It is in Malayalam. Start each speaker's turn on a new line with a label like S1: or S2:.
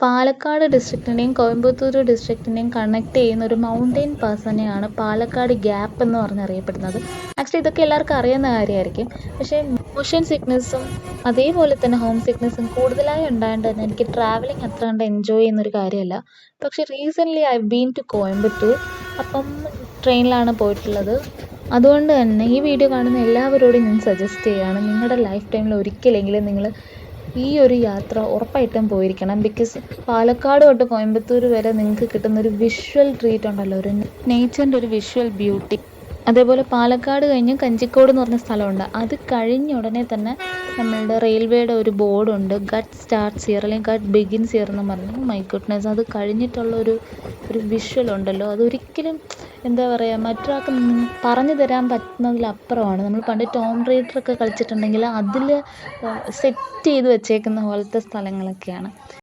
S1: പാലക്കാട് ഡിസ്ട്രിക്റ്റിനെയും കോയമ്പത്തൂർ ഡിസ്ട്രിക്റ്റിനെയും കണക്ട് ചെയ്യുന്ന ഒരു മൗണ്ടെയിൻ പാസനെയാണ് പാലക്കാട് ഗ്യാപ്പ് എന്ന് പറഞ്ഞറിയപ്പെടുന്നത്. ആക്ച്വലി ഇതൊക്കെ എല്ലാവർക്കും അറിയുന്ന കാര്യമായിരിക്കും. പക്ഷേ മോഷൻ സിക്നസ്സും അതേപോലെ തന്നെ ഹോം സിക്നസ്സും കൂടുതലായി ഉണ്ടായതുകൊണ്ട് തന്നെ എനിക്ക് ട്രാവലിംഗ് അത്ര കണ്ട് എൻജോയ് ചെയ്യുന്നൊരു കാര്യമല്ല. പക്ഷേ recently I been to Coimbatore. അപ്പം ട്രെയിനിലാണ് പോയിട്ടുള്ളത്. അതുകൊണ്ട് തന്നെ ഈ വീഡിയോ കാണുന്ന എല്ലാവരോടും ഞാൻ സജസ്റ്റ് ചെയ്യുകയാണ്, നിങ്ങളുടെ ലൈഫ് ടൈമിൽ ഒരിക്കലെങ്കിലും നിങ്ങൾ ഈ ഒരു യാത്ര ഉറപ്പായിട്ടും പോയിരിക്കണം. ബിക്കോസ് പാലക്കാട് തൊട്ട് കോയമ്പത്തൂർ വരെ നിങ്ങൾക്ക് കിട്ടുന്നൊരു വിഷ്വൽ ട്രീറ്റ് ഉണ്ടല്ലോ, ഒരു നേച്ചറിൻ്റെ ഒരു വിഷ്വൽ ബ്യൂട്ടി. അതേപോലെ പാലക്കാട് കഴിഞ്ഞ് കഞ്ചിക്കോട് എന്ന് പറഞ്ഞ സ്ഥലമുണ്ട്. അത് കഴിഞ്ഞ ഉടനെ തന്നെ നമ്മളുടെ റെയിൽവേയുടെ ഒരു ബോർഡുണ്ട്, ഗട്ട് സ്റ്റാർട്ട്സ് ഹിയർ അല്ലെങ്കിൽ ഗട്ട് ബിഗിൻസ് ഹിയർ എന്ന് പറഞ്ഞു. മൈ ഗുഡ്നെസ്, അത് കഴിഞ്ഞിട്ടുള്ള ഒരു വിഷ്വൽ ഉണ്ടല്ലോ, അതൊരിക്കലും എന്താ പറയുക, മറ്റൊരാൾക്ക് പറഞ്ഞു തരാൻ പറ്റുന്നതിലപ്പുറമാണ്. നമ്മൾ പണ്ട് ടോം റൈഡറൊക്കെ കളിച്ചിട്ടുണ്ടെങ്കിൽ അതിൽ സെറ്റ് ചെയ്ത് വെച്ചേക്കുന്ന പോലത്തെ സ്ഥലങ്ങളൊക്കെയാണ്.